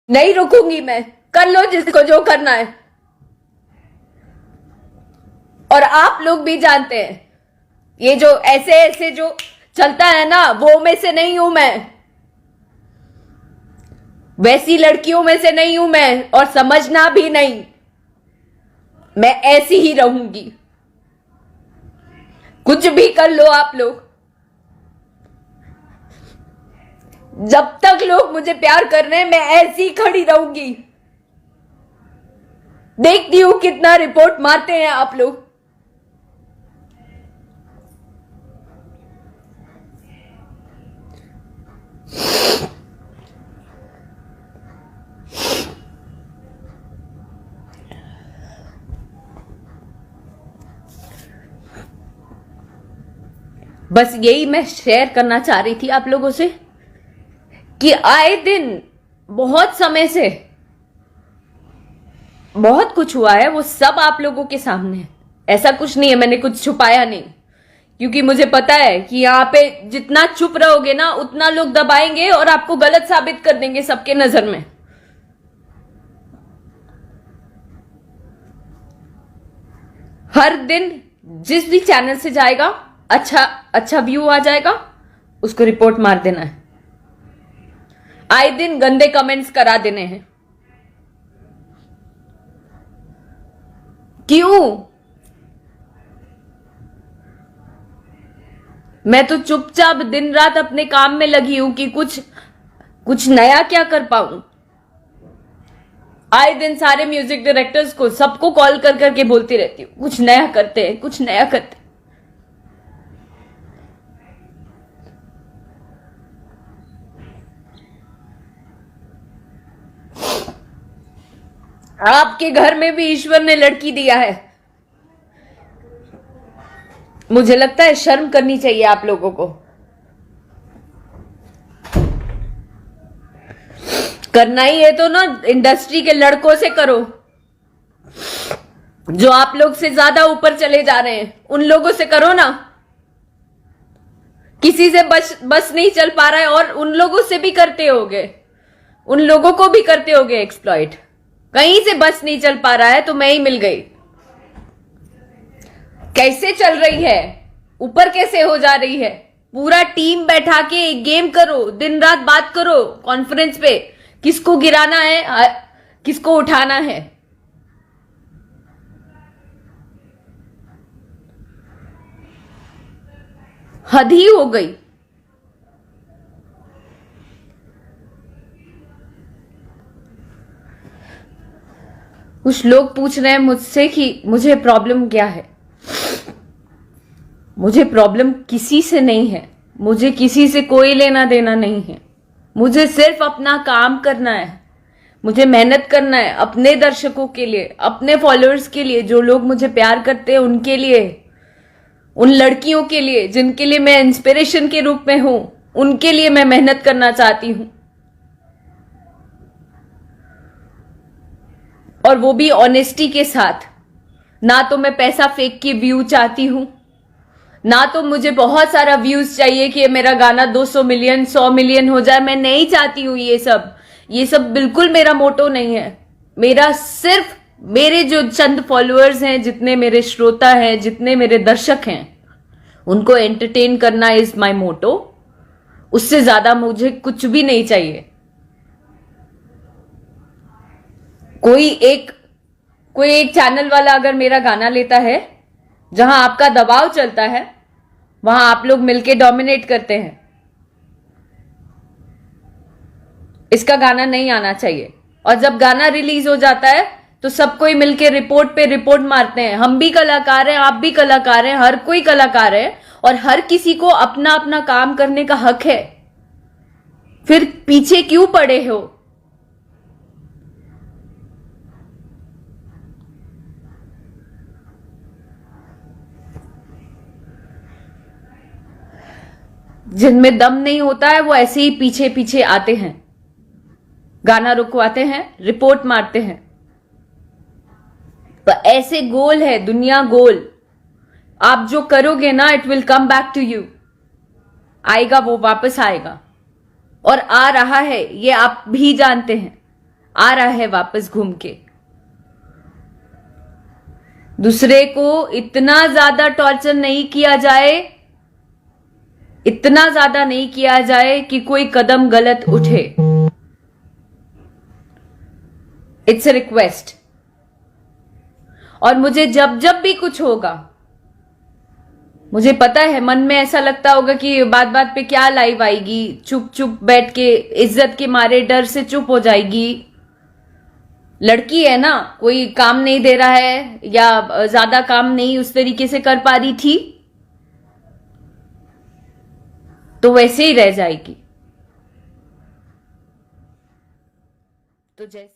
नहीं रुकूंगी मैं। कर लो जिसको जो करना है। और आप लोग भी जानते हैं ये जो ऐसे ऐसे जो चलता है ना, वो में से नहीं हूं मैं, वैसी लड़कियों में से नहीं हूं मैं, और समझना भी नहीं। मैं ऐसी ही रहूंगी। कुछ भी कर लो आप लोग, जब तक लोग मुझे प्यार कर रहे हैं मैं ऐसी ही खड़ी रहूंगी। देखती हूं कितना रिपोर्ट मारते हैं आप लोग। बस यही मैं शेयर करना चाह रही थी आप लोगों से कि आए दिन बहुत समय से बहुत कुछ हुआ है, वो सब आप लोगों के सामने है। ऐसा कुछ नहीं है, मैंने कुछ छुपाया नहीं, क्योंकि मुझे पता है कि यहां पे जितना चुप रहोगे ना उतना लोग दबाएंगे और आपको गलत साबित कर देंगे सबके नजर में। हर दिन जिस भी चैनल से जाएगा अच्छा व्यू आ जाएगा, उसको रिपोर्ट मार देना है। आए दिन गंदे कमेंट्स करा देने हैं। क्यों? मैं तो चुपचाप दिन रात अपने काम में लगी हूं कि कुछ नया क्या कर पाऊं। आए दिन सारे म्यूजिक डायरेक्टर्स को सबको कॉल कर करके बोलती रहती हूँ कुछ नया करते हैं, कुछ नया करते हैं। आपके घर में भी ईश्वर ने लड़की दिया है। मुझे लगता है शर्म करनी चाहिए आप लोगों को। करना ही है तो ना इंडस्ट्री के लड़कों से करो, जो आप लोग से ज्यादा ऊपर चले जा रहे हैं, उन लोगों से करो ना। किसी से बस नहीं चल पा रहा है और उन लोगों से भी करते होगे, उन लोगों को भी करते होगे एक्सप्लॉइट। कहीं से बस नहीं चल पा रहा है तो मैं ही मिल गई। कैसे चल रही है, ऊपर कैसे हो जा रही है। पूरा टीम बैठा के गेम करो, दिन रात बात करो कॉन्फ्रेंस पे, किसको गिराना है किसको उठाना है। हद ही हो गई। कुछ लोग पूछ रहे हैं मुझसे कि मुझे प्रॉब्लम क्या है। मुझे प्रॉब्लम किसी से नहीं है, मुझे किसी से कोई लेना देना नहीं है। मुझे सिर्फ अपना काम करना है, मुझे मेहनत करना है अपने दर्शकों के लिए, अपने फॉलोअर्स के लिए, जो लोग मुझे प्यार करते हैं उनके लिए, उन लड़कियों के लिए जिनके लिए मैं इंस्पिरेशन के रूप में हूं, उनके लिए मैं मेहनत करना चाहती हूं। और वो भी ऑनेस्टी के साथ। ना तो मैं पैसा फेंक के व्यू चाहती हूं, ना तो मुझे बहुत सारा व्यूज चाहिए कि मेरा गाना 200 मिलियन 100 मिलियन हो जाए। मैं नहीं चाहती हूं ये सब बिल्कुल मेरा मोटो नहीं है। मेरा सिर्फ मेरे जो चंद फॉलोअर्स हैं, जितने मेरे श्रोता हैं, जितने मेरे दर्शक हैं, उनको एंटरटेन करना इज माय मोटो। उससे ज्यादा मुझे कुछ भी नहीं चाहिए। कोई एक चैनल वाला अगर मेरा गाना लेता है, जहां आपका दबाव चलता है, वहां आप लोग मिलके डोमिनेट करते हैं। इसका गाना नहीं आना चाहिए। और जब गाना रिलीज हो जाता है तो सब कोई मिलके रिपोर्ट पे रिपोर्ट मारते हैं। हम भी कलाकार हैं, आप भी कलाकार हैं, हर कोई कलाकार है, और हर किसी को अपना अपना काम करने का हक है। फिर पीछे क्यों पड़े हो? जिनमें दम नहीं होता है वो ऐसे ही पीछे पीछे आते हैं, गाना रुकवाते हैं, रिपोर्ट मारते हैं। तो ऐसे गोल है दुनिया, गोल। आप जो करोगे ना, it will come back to you. आएगा, वो वापस आएगा, और आ रहा है, ये आप भी जानते हैं। आ रहा है वापस घूम के। दूसरे को इतना ज्यादा टॉर्चर नहीं किया जाए, इतना ज्यादा नहीं किया जाए कि कोई कदम गलत उठे। It's a request. और मुझे जब जब भी कुछ होगा, मुझे पता है मन में ऐसा लगता होगा कि बात बात पे क्या लाइव आएगी, चुप चुप बैठ के इज्जत के मारे डर से चुप हो जाएगी। लड़की है ना, कोई काम नहीं दे रहा है या ज्यादा काम नहीं उस तरीके से कर पा रही थी तो वैसे ही रह जाएगी। तो जैसे